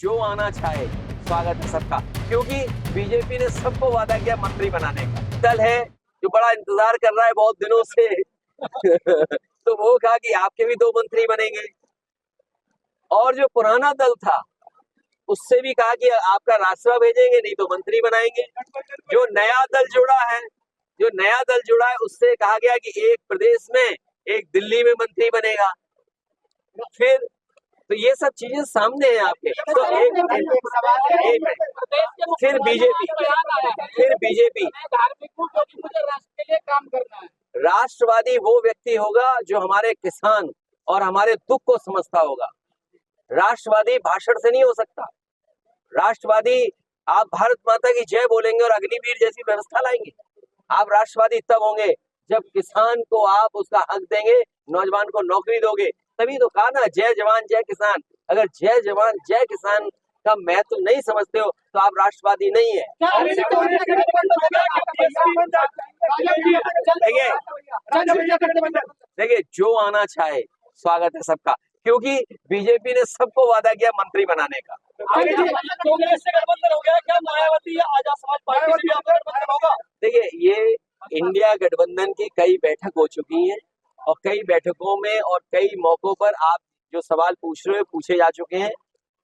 जो आना चाहे स्वागत है सबका, क्योंकि बीजेपी ने सबको वादा किया मंत्री बनाने का। दल है जो बड़ा इंतजार कर रहा है बहुत दिनों से तो वो कहा कि आपके भी 2 मंत्री बनेंगे। और जो पुराना दल था उससे भी कहा कि आपका रास्ता भेजेंगे, नहीं तो मंत्री बनाएंगे। जो नया दल जुड़ा है उससे कहा गया कि एक प्रदेश में, एक दिल्ली में मंत्री बनेगा। फिर तो ये सब चीजें सामने हैं आपके। तो फिर बीजेपी राष्ट्रवादी वो व्यक्ति होगा जो हमारे किसान और हमारे दुख को समझता होगा। राष्ट्रवादी भाषण से नहीं हो सकता। राष्ट्रवादी आप भारत माता की जय बोलेंगे और अग्निवीर जैसी व्यवस्था लाएंगे। आप राष्ट्रवादी तब होंगे जब किसान को आप उसका हक देंगे, नौजवान को नौकरी दोगे। तभी तो कहा ना, जय जवान जय किसान। अगर जय जवान जय किसान का महत्व नहीं समझते हो तो आप राष्ट्रवादी नहीं है। देखिए, जो आना चाहे स्वागत है सबका, क्योंकि बीजेपी ने सबको वादा किया मंत्री बनाने का। कांग्रेस से गठबंधन हो गया क्या? मायावती या आजाद समाज पार्टी से भी आपका गठबंधन होगा? देखिए, ये इंडिया गठबंधन की कई बैठक हो चुकी हैं और कई बैठकों में और कई मौकों पर आप जो सवाल पूछ रहे हो पूछे जा चुके हैं।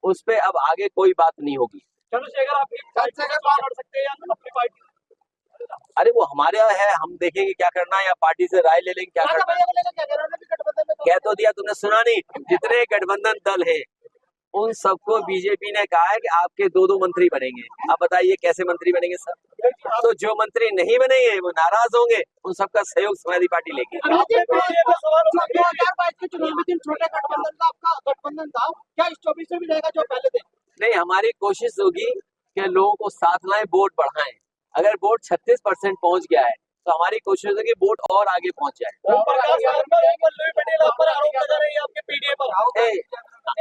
उस पे अब आगे कोई बात नहीं होगी। चंद्रशेखर आप एक पार्टी से लड़ सकते हैं या अपनी पार्टी? अरे वो हमारे यहाँ है, हम देखेंगे क्या करना है, या पार्टी से राय ले लेंगे क्या करना है। कह तो दिया, तुमने सुना नहीं? जितने गठबंधन दल है उन सबको बीजेपी ने कहा है कि आपके 2-2 मंत्री बनेंगे। अब बताइए कैसे मंत्री बनेंगे सब? तो जो मंत्री नहीं बनेंगे वो नाराज होंगे, उन सबका सहयोग समाजवादी पार्टी लेगी। नहीं, हमारी कोशिश होगी कि लोगों को साथ लाएं, वोट बढ़ाएं। अगर वोट 36% पहुंच गया है तो हमारी कोशिश होगी वोट और आगे पहुंच जाए।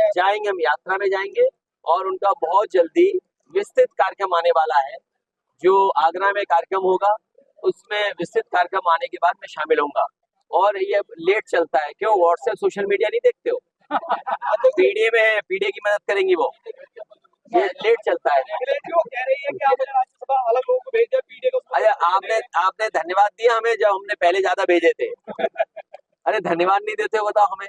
जाएंगे, हम यात्रा में जाएंगे और उनका बहुत जल्दी विस्तृत कार्यक्रम आने वाला है। जो आगरा में कार्यक्रम होगा उसमें विस्तृत कार्यक्रम आने के बाद मैं शामिल होऊंगा। और ये लेट चलता है, क्यों? व्हाट्सएप सोशल मीडिया नहीं देखते हो? तो पीडीए में है, पीडीए की मदद करेंगी वो। ये लेट चलता है। अरे आपने धन्यवाद दिया हमें जब हमने पहले ज्यादा भेजे थे। अरे धन्यवाद नहीं देते हो बताओ हमें।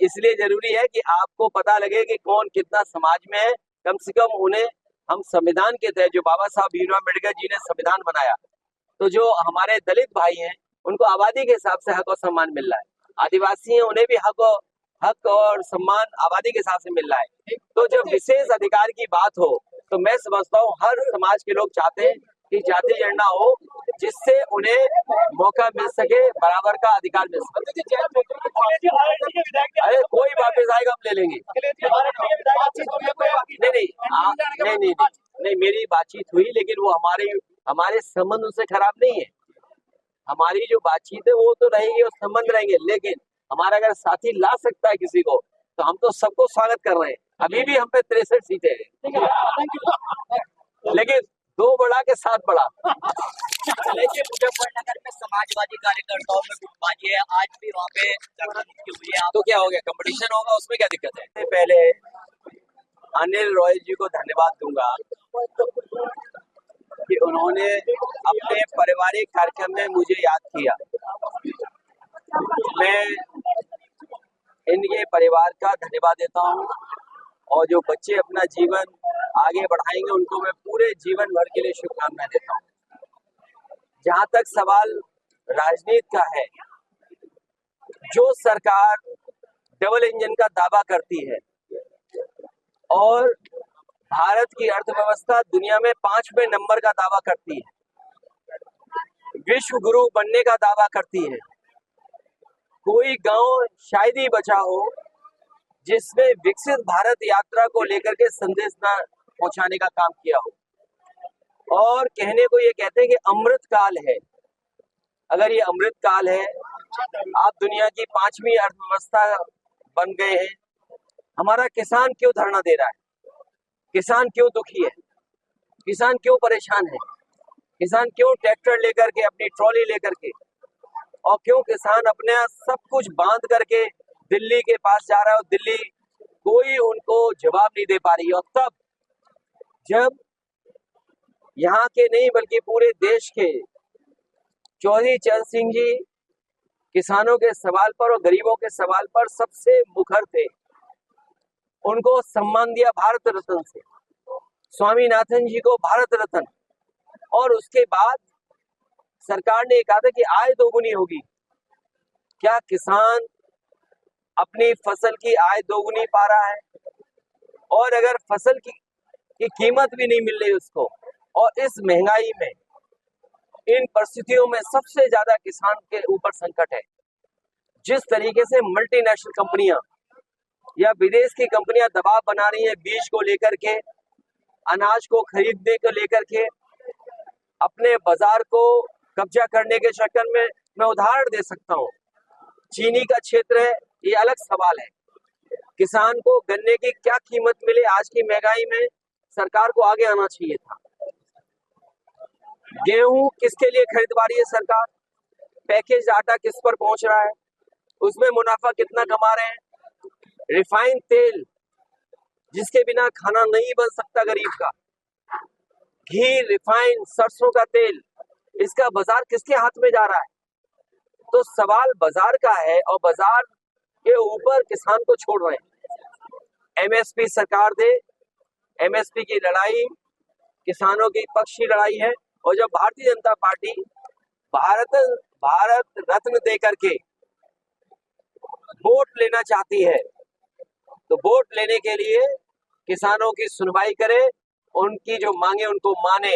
इसलिए जरूरी है कि आपको पता लगे कि कौन कितना समाज में है। कम से कम उन्हें हम संविधान के तहत, जो बाबा साहब भीमराव अम्बेडकर जी ने संविधान बनाया, तो जो हमारे दलित भाई हैं उनको आबादी के हिसाब से हक और सम्मान मिल रहा है। आदिवासी हैं, उन्हें भी हक और सम्मान आबादी के हिसाब से मिल रहा है। तो जब विशेष अधिकार की बात हो तो मैं समझता हूँ हर समाज के लोग चाहते हैं कि जाति गणना हो जिससे उन्हें मौका मिल सके, बराबर का अधिकार मिल सके। अरे कोई वापस आएगा हम ले लेंगे। नहीं, मेरी बातचीत हुई, लेकिन वो हमारे संबंध उनसे खराब नहीं है। हमारी जो बातचीत है वो तो रहेगी और संबंध रहेंगे, लेकिन हमारा अगर साथी ला सकता है किसी को तो हम तो सबको स्वागत कर रहे हैं। अभी भी हम पे 63 सीटें हैं, लेकिन 2 बड़ा के 7 बड़ा। मुजफ्फरनगर में समाजवादी कार्यकर्ताओं में गुटबाजी है, आज भी वहाँ पे हुई है। तो क्या हो गया, कंपटीशन होगा, उसमें क्या दिक्कत है? पहले अनिल रॉय जी को धन्यवाद दूंगा कि उन्होंने अपने पारिवारिक कार्यक्रम में मुझे याद किया। मैं इनके परिवार का धन्यवाद देता हूँ और जो बच्चे अपना जीवन आगे बढ़ाएंगे उनको मैं पूरे जीवन भर के लिए शुभकामनाएं देता हूँ। जहाँ तक सवाल राजनीति का है, जो सरकार डबल इंजन का दावा करती है और भारत की अर्थव्यवस्था दुनिया में 5वें नंबर का दावा करती है, विश्व गुरु बनने का दावा करती है, कोई गांव शायद ही बचा हो जिसमें विकसित भारत यात्रा को लेकर के संदेश न पहुंचाने का काम किया हो। और कहने को ये कहते हैं कि अमृत काल है। अगर ये अमृत काल है, आप दुनिया की 5वीं अर्थव्यवस्था बन गए हैं, हमारा किसान क्यों धरना दे रहा है? किसान क्यों दुखी है? किसान क्यों परेशान है? किसान क्यों ट्रैक्टर लेकर के, अपनी ट्रॉली लेकर के और क्यों किसान अपने यहाँ सब कुछ बांध करके दिल्ली के पास जा रहा है और दिल्ली कोई उनको जवाब नहीं दे पा रही है। और तब जब यहाँ के नहीं बल्कि पूरे देश के चौधरी चरण सिंह जी किसानों के सवाल पर और गरीबों के सवाल पर सबसे मुखर थे, उनको सम्मान दिया भारत रत्न से, स्वामीनाथन जी को भारत रत्न। और उसके बाद सरकार ने कहा था कि आय दोगुनी होगी। क्या किसान अपनी फसल की आय दोगुनी पा रहा है? और अगर फसल की कीमत भी नहीं मिल रही उसको, और इस महंगाई में, इन परिस्थितियों में सबसे ज्यादा किसान के ऊपर संकट है। जिस तरीके से मल्टीनेशनल कंपनियां या विदेश की कंपनियां दबाव बना रही हैं बीज को लेकर के, अनाज को खरीदने को लेकर के, अपने बाजार को कब्जा करने के चक्कर में, मैं उदाहरण दे सकता हूं, चीनी का क्षेत्र है, ये अलग सवाल है। किसान को गन्ने की क्या कीमत मिले आज की महंगाई में, सरकार को आगे आना चाहिए था। गेहूं किसके लिए खरीदवा रही है सरकार? पैकेज आटा किस पर पहुंच रहा है? उसमें मुनाफा कितना कमा रहे हैं? रिफाइंड तेल जिसके बिना खाना नहीं बन सकता गरीब का, घी, रिफाइंड, सरसों का तेल, इसका बाजार किसके हाथ में जा रहा है? तो सवाल बाजार का है और बाजार के ऊपर किसान को छोड़ रहे हैं। एमएसपी सरकार दे, एमएसपी की लड़ाई किसानों की पक्ष की लड़ाई है। और जब भारतीय जनता पार्टी भारत रत्न दे करके वोट लेना चाहती है, तो वोट लेने के लिए किसानों की सुनवाई करे, उनकी जो मांगे उनको माने।